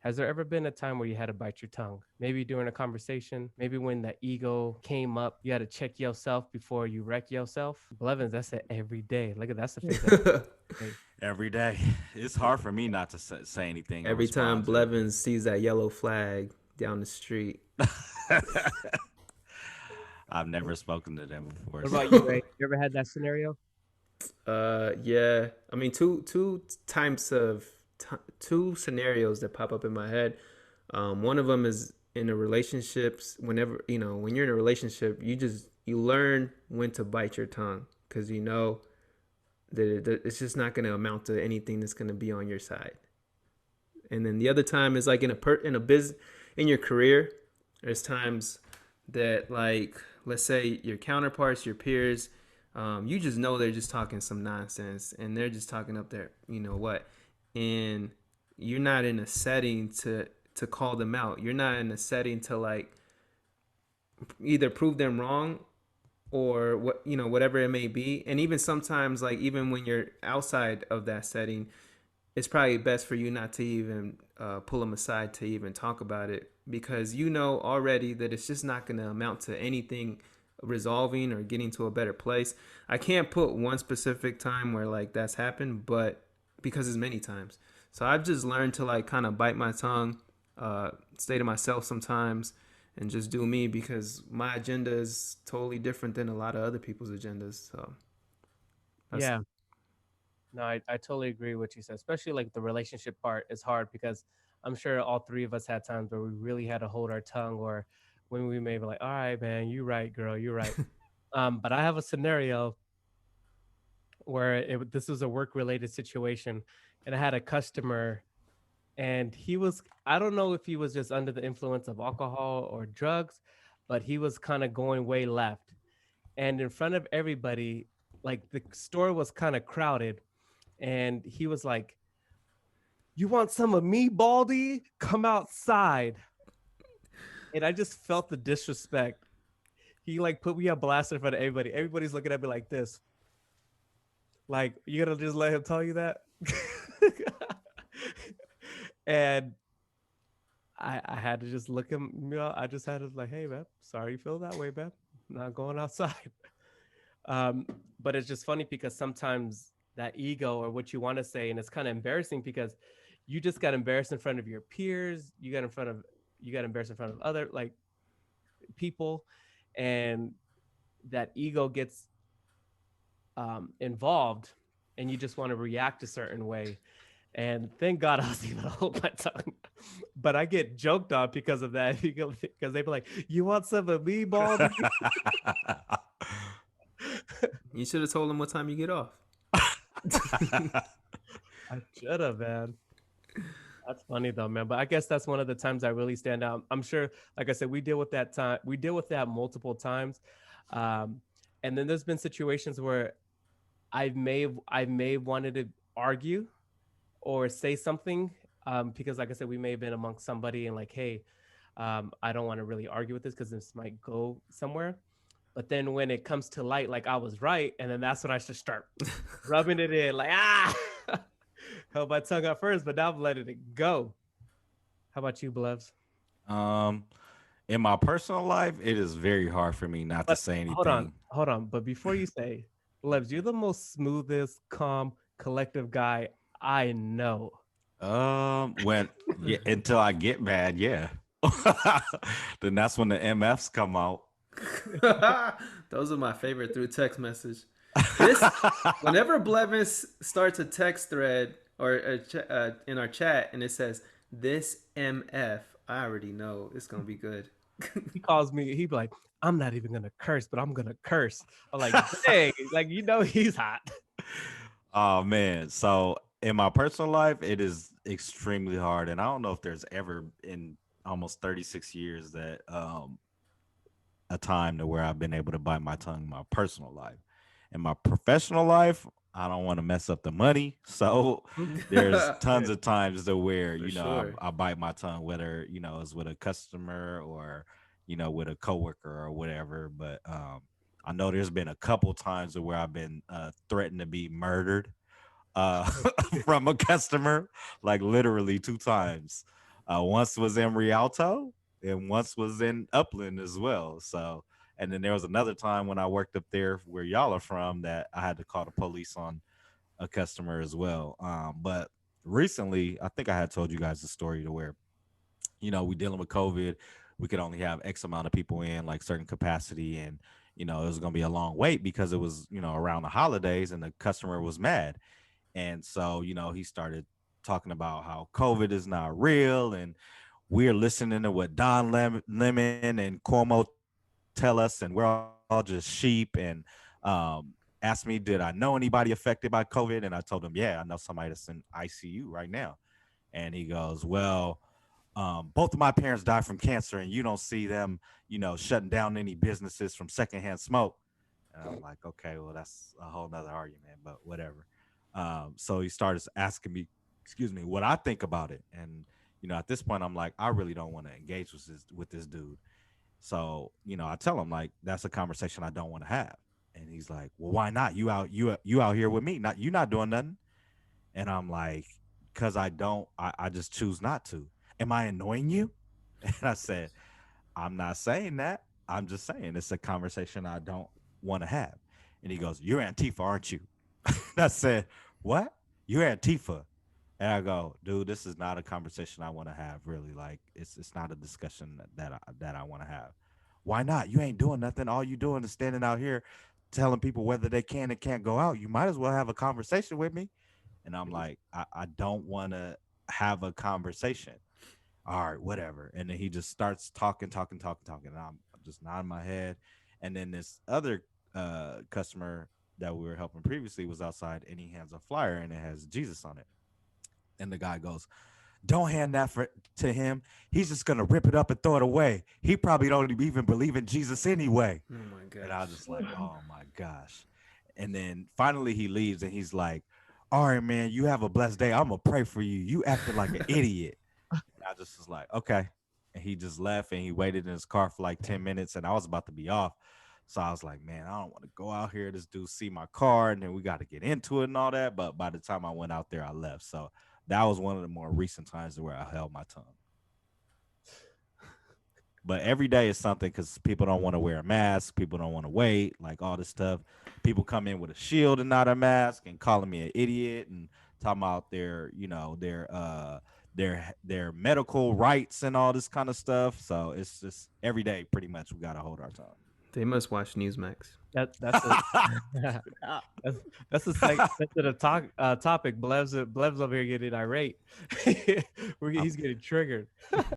Has there ever been a time where you had to bite your tongue? Maybe during a conversation, maybe when that ego came up, you had to check yourself before you wreck yourself. Blevins, that's it every day. Look at that's the face. Hey, Every day. It's hard for me not to say anything or Every time respond to Blevins sees that yellow flag down the street. it. I've never spoken to them before, what about you, so Ray? You ever had that scenario? Yeah. I mean, two types of two scenarios that pop up in my head. One of them is in a relationships. Whenever when you're in a relationship, you learn when to bite your tongue because you know that it's just not going to amount to anything that's going to be on your side. And then the other time is like in a biz in your career. There's times that, like, let's say your counterparts, your peers, you just know they're just talking some nonsense and they're just talking up there, you know what, and you're not in a setting to call them out. You're not in a setting to, like, either prove them wrong or whatever it may be. And even sometimes, like, even when you're outside of that setting, it's probably best for you not to even pull them aside to even talk about it, because you know already that it's just not going to amount to anything resolving or getting to a better place. I can't put one specific time where, like, that's happened, but because it's many times. So I've just learned to, like, kind of bite my tongue, stay to myself sometimes, and just do me, because my agenda is totally different than a lot of other people's agendas. So that's Yeah. No, I totally agree with what you said, especially like the relationship part is hard because I'm sure all three of us had times where we really had to hold our tongue or when we may be like, all right, man, you right, girl, you're right. But I have a scenario where this was a work related situation and I had a customer and he was, I don't know if he was just under the influence of alcohol or drugs, but he was kind of going way left. And in front of everybody, like the store was kind of crowded and he was like, "You want some of me, Baldy? Come outside." And I just felt the disrespect. He like put me on blast in front of everybody. Everybody's looking at me like this. Like, you gonna just let him tell you that? And I had to just look him, I just had to like, hey man, sorry you feel that way, man. I'm not going outside. Um, but it's just funny because sometimes that ego or what you want to say, and it's kind of embarrassing because you just got embarrassed in front of your peers, you got embarrassed in front of other like people, and that ego gets involved, and you just want to react a certain way. And thank God I was able to hold my tongue. But I get joked on because of that. Because they be like, "You want some of me, Baldy?" You should have told them what time you get off. I should have, man. That's funny though, man. But I guess that's one of the times I really stand out. I'm sure, like I said, we deal with that time. We deal with that multiple times, um, and then there's been situations where I may have wanted to argue or say something because, like I said, we may have been amongst somebody and like, hey, I don't want to really argue with this because this might go somewhere. But then when it comes to light, like I was right, and then that's when I should start rubbing it in, like held my tongue up first, but now I'm letting it go. How about you, Blevs? um, in my personal life, it is very hard for me not to But say hold on, anything. hold on. But before you say, Blevs, you're the most smoothest, calm, collective guy I know. When yeah, until I get mad, yeah. Then that's when the MFs come out. Those are my favorite through text message. This Whenever Blevins starts a text thread or in our chat and it says this MF, I already know it's gonna be good. He calls me, he be like, I'm not even gonna curse, but I'm gonna curse. I'm like, dang, like he's hot. Oh man. So in my personal life, it is extremely hard. And I don't know if there's ever in almost 36 years that a time to where I've been able to bite my tongue in my personal life. In my professional life, I don't want to mess up the money. So there's tons Yeah. of times to where, For sure. I bite my tongue, whether, it's with a customer or, with a coworker or whatever. But I know there's been a couple times where I've been threatened to be murdered uh, from a customer, like literally two times. Once was in Rialto and once was in Upland as well. So, and then there was another time when I worked up there where y'all are from that I had to call the police on a customer as well. But recently, I think I had told you guys the story to where, we dealing with COVID. We could only have X amount of people in like certain capacity. And, it was going to be a long wait because it was, around the holidays and the customer was mad. And so, he started talking about how COVID is not real and we're listening to what Lemon and Cuomo tell us, and we're all just sheep. And asked me, did I know anybody affected by COVID? And I told him, yeah, I know somebody that's in ICU right now. And he goes, well, both of my parents died from cancer, and you don't see them, shutting down any businesses from secondhand smoke. And I'm like, okay, well, that's a whole nother argument, but whatever. So he started asking me, excuse me, what I think about it. And, at this point, I'm like, I really don't want to engage with this dude. So, I tell him like that's a conversation I don't want to have. And he's like, well, why not? You out here with me. Not you not doing nothing. And I'm like, because I just choose not to. Am I annoying you? And I said, I'm not saying that. I'm just saying it's a conversation I don't want to have. And he goes, you're Antifa, aren't you? And I said, what? You're Antifa. And I go, dude, this is not a conversation I want to have. Really, like it's not a discussion that I want to have. Why not? You ain't doing nothing. All you doing is standing out here telling people whether they can and can't go out. You might as well have a conversation with me. And I'm like, I don't want to have a conversation. All right, whatever. And then he just starts talking. And I'm just nodding my head. And then this other customer that we were helping previously was outside, and he hands a flyer and it has Jesus on it. And the guy goes, don't hand that to him. He's just gonna rip it up and throw it away. He probably don't even believe in Jesus anyway. Oh my And I was gosh. just like, oh my gosh. And then finally he leaves and he's like, all right, man, you have a blessed day. I'm gonna pray for you. You acted like an idiot. And I just was like, okay. And he just left and he waited in his car for like 10 minutes and I was about to be off. So I was like, man, I don't want to go out here. This dude see my car and then we got to get into it and all that. But by the time I went out there, I left. So that was one of the more recent times where I held my tongue. But every day is something because people don't want to wear a mask. People don't want to wait, like all this stuff. People come in with a shield and not a mask and calling me an idiot and talking about their medical rights and all this kind of stuff. So it's just every day pretty much we gotta hold our tongue. They must watch Newsmax. That's a that's sensitive topic. Blev's over here getting irate. He's getting triggered.